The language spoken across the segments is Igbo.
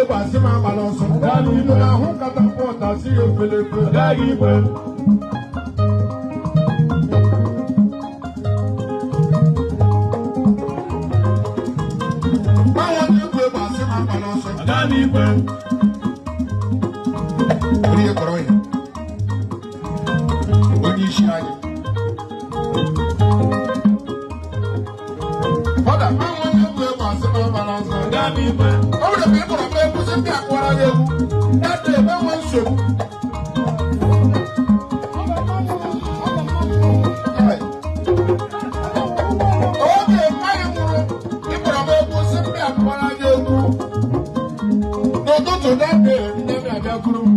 Basima balonso, dali na hu katapota si efelefe, dali iwe. Báwo ni ìwé basima balonso, dali iwe. Orí ẹ̀kọ́rọ́ yẹn, orí iṣẹ́ ayé. Bọ́dà báwo ni ìwé basima balonso, dali iwe. Ọ̀rẹ́ mi kọ̀rọ̀ pé kùsì bí àkọ́rọ́ yẹn wù, ẹ̀dẹ̀ ẹ̀ bẹ́ẹ̀ wọ́n ṣe wù. N'ụtụtụ dade nne m abịakwuru m.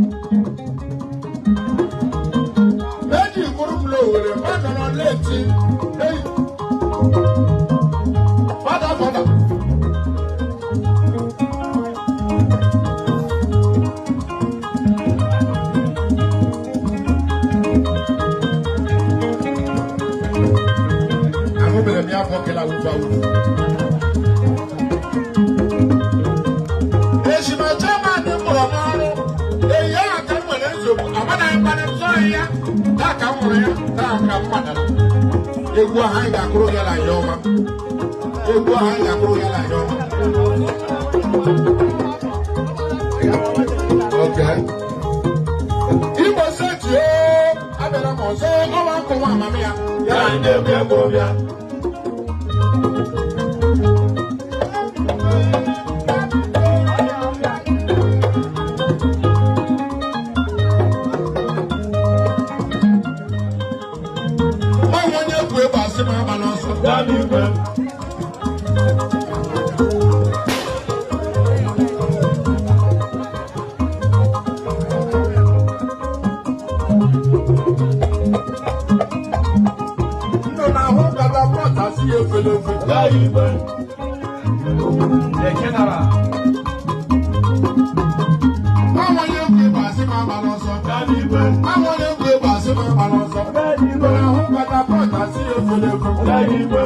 Eji kwuru m n'Owere, ma nọrọ leti. Fada. Ahụbere m ya afọ kela wufa. Egwu ahụ anyị ga-akụrụ ya na ya ọma. Egwu ahụ anyị ga-akụrụ ya na ya ọma. Okay. Igbo seti o abịara m ọzọ ọwa nkụwa amami ya. Ya na ndị ebe ebe ọbịa. Dali iwe. Ndo na ahụ gada pọta si efelefe. Dali iwe. Ekenara. Báwo ni egwu ebe asị ma agba n'ọsọ? Dali iwe. Báwo ni egwu ebe asị ma agba n'ọsọ? Dali iwe. Ndo na ahụ gada pọta si efelefe. Dali iwe.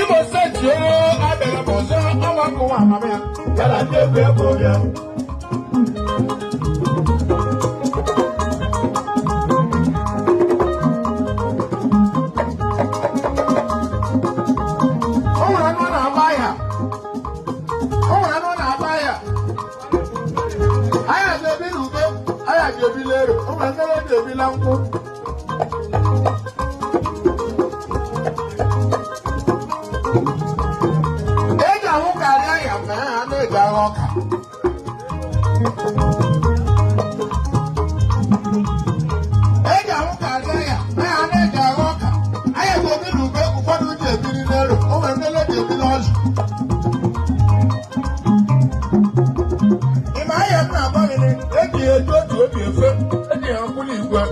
Igbo seti o abịara m ọzọ ọnwa nkụwa amami ya. Ya na ndị ebe ebe ọbịa. O nwere anụ na-agba ya. Aya ga-ebi n'ube, aya ga-ebi n'ero. O nwere ndị ga-ebi na nkwụ. Eji ahụ karịa ya ma ha na-eji agha ọka. Eji ahụ karịa ya ma ha na-eji agha ọka. Aya ga-ebi n'ube, ụfọdụ ji ebiri n'ero. O nwere ndị ga-ebi n'ọzụ. Ịma aya m na-agba gị eji eju otu obi efe, eji ha mkpụrụ igwe.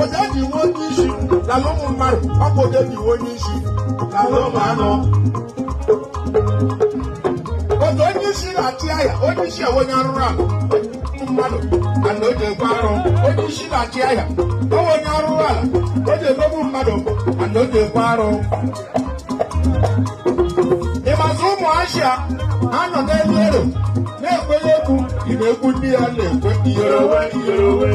Oge eji nwe onye isi n'ala ụmụ mmadụ, ọ bụ oge eji nwe onye isi n'ala ụmụ anụ. Oge onye isi na-achị aya, onye isi onye arụrụ ala, ụmụ mmadụ ana o ji ekwe arụ. Onye isi na-achị aya, ọ onye arụrụ ala, o ji emegbu mmadụ ana o ji ekwe arụ. Ịmazi ụmụ Ashịa ha nọ n'elu ero na-ekwenye egwu ime egwu ndị ya na-ekwe iyerowe.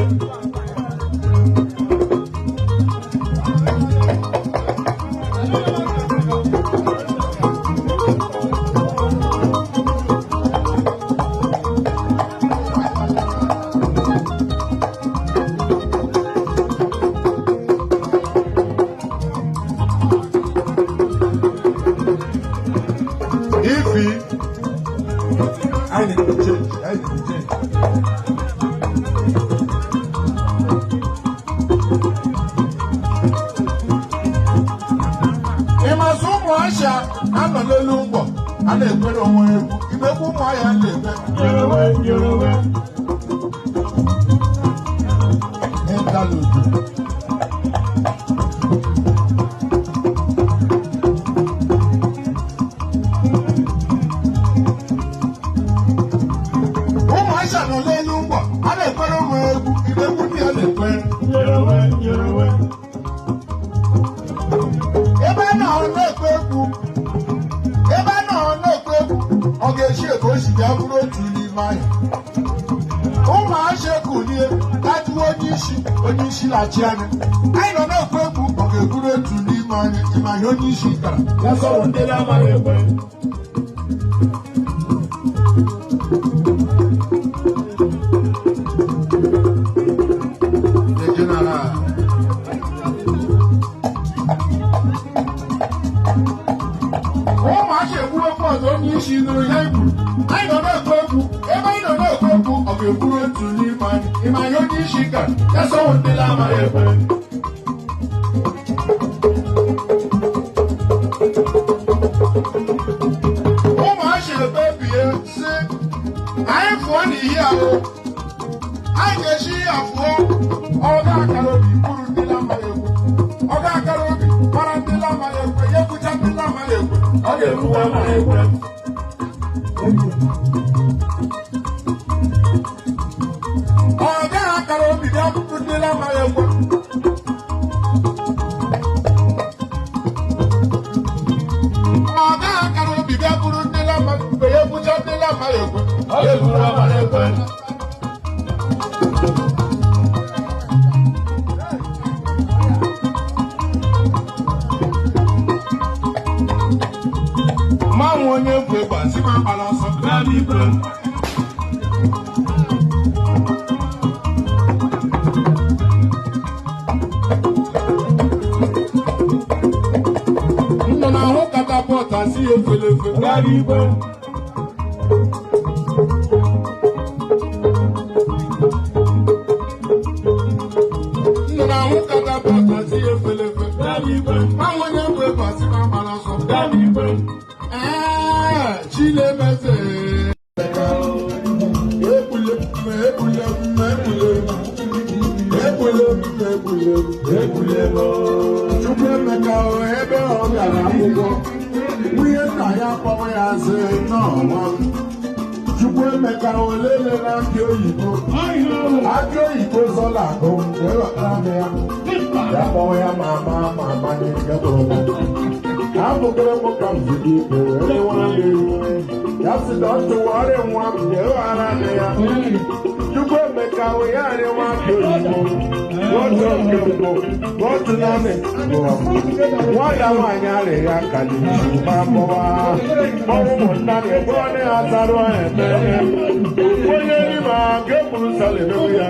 I need to change. Ịmasị ụmụ Ashịa anọ n'elu mgbọ a na-ekwere onwe egwu imekwu ụmụ ahịa na-ekwe Yoruba. Ụmụ Ashịa nọ n'elu mgbọ a na-ekwere onwe egwu ìdẹ́kùn ní ẹlẹ́pẹ́. Ebe náà na-ekwu ekwu. Ebe náà na-ekwu ekwu. Ọ ga-echi ego o si bịa bụrụ otu n'ime anyị. Ụmụ Ashekwu nie ajụ onye isi na-achị anyị. Anyị nọ na-ekwu ekwu ọ ga-eburu otu n'ime anyị ịma ihe onye isi gara. Ya sọrọ ndị na-amaghị ekwe. Ụmụ Ashekwu okwu ọzọ onye isi nụrụ ya ikwu. Anyị nọ na-ekwu ekwu. Ebe anyị nọ na-ekwu ekwu ọ ga-eburu otu n'ime anyị ịma ihe onye isi gara. Ya sọrọ ndị na-amaghị ekwe. Ụmụ Ashekwu ebie sị anyị fụọ n'ihi ahụ. Anyị ga-esi ya fụọ ọga akara obi buru ndị na-amaghị ekwe. Ọga akara obi mara ndị na-amaghị ekwe ya ekwucha ndị na-amaghị ekwe. Ọ ga-eruwe amaghị ekwe. Ọga akara obi bịa bụrụ ndị na-amaghị ekwe. Ọga akara obi bịa bụrụ ndị na-amaghị ekwe ya ekwucha ndị na-amaghị ekwe. Ọ ga-eruwe amaghị ekwe. Mmanwụ onye egwu egwu asị ma agbala ọsọ n'ala igwe. Nnọ na-ahụ katapọtụ asị ya efele efe n'ala igwe. Nnọ na-ahụ katapọtụ asị ya efele efe n'ala igwe. Mmanwụ onye egwu egwu asị ma agbala ọsọ n'ala igwe. Chilemeze Chukwuemeka ebe ọ gara akwụkwọ nwunye nna ya kpọrọ ya sị n'ọnwa Chukwuemeka olele na akị oyibo zọla agụ ya kpọrọ ya mama abụgara m ka m ziri ikpe were nwanne ya si dọtụ wọrị nwa m jeghara dị ya Chukwuemeka wee ya arịwa akị oyibo n'otu nke mbụ n'otu naanị nwada nwaanyị arịrịa ka dị ma kpọwa ụmụnna na-ebe ọ na-azarụ eme onye n'ime ha ga-ekwuru salemegbu ya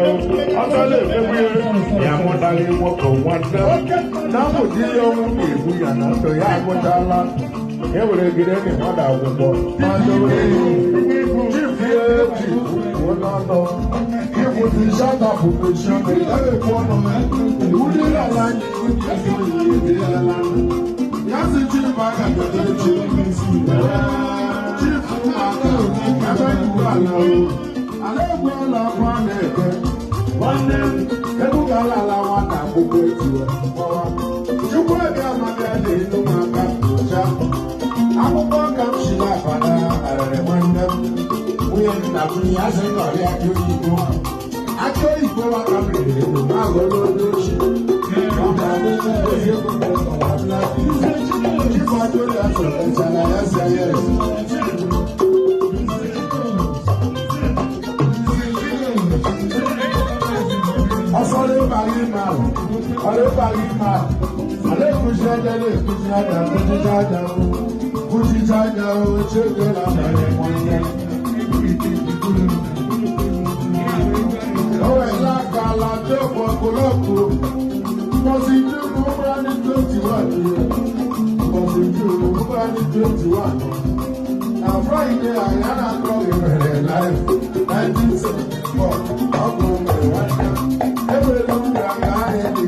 ọsala emegbu ya mụtara nwoke nwanne na mmụta ihe ọnwụ na-egbu ya na ndụ ya agụchala ewere gide na nwada akwụkwọ ma dowe chifie n'ọnụ ịbụzi shata pụpeshọn na-ekwu ọnụ wuli ala ya si chifu aga gotere chifu aka ebe igwu ala ala egwu ala akwa na-eke nwanne ebugala ala nwata akwụkwọ etiwe chukwu ebe amabịa na-elu maka nyocha akwụkwọ ka m shiri abada arịrị nwanne m nwunye nna m ya sị nọrị akị oyibo nwata m riri elu ma agụrụ onye ochie Now Friday, I had a program live 1974. I'll go every long time I had the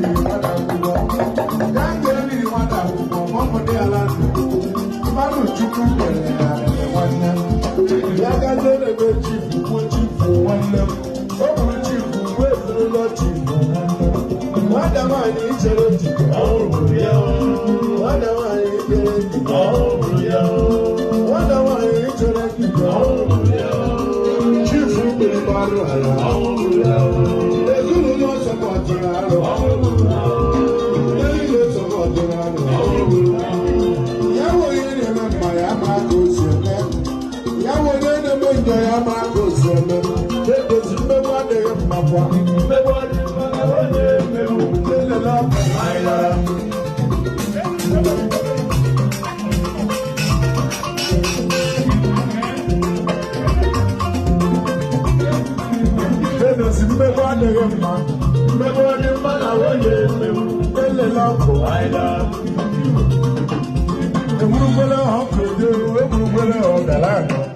that gave me what I would go for the land. Manu Chuku, one them. Yaga did a good chief, good chief for one them. Oh, chief, wait for the Lord chief. What am I interested in? Oh, yeah. What am I interested in? Oh, yeah. What am I interested in? Oh, yeah. Chief, wo ne ne me nyo ya ma ko so me e ko ti me wa de ma kwa me wa de ma wo ne me wo le la ai la me wa de ma na wo ne me wo le la ko ai la e mu gbele ho ko de e mu gbele ho da la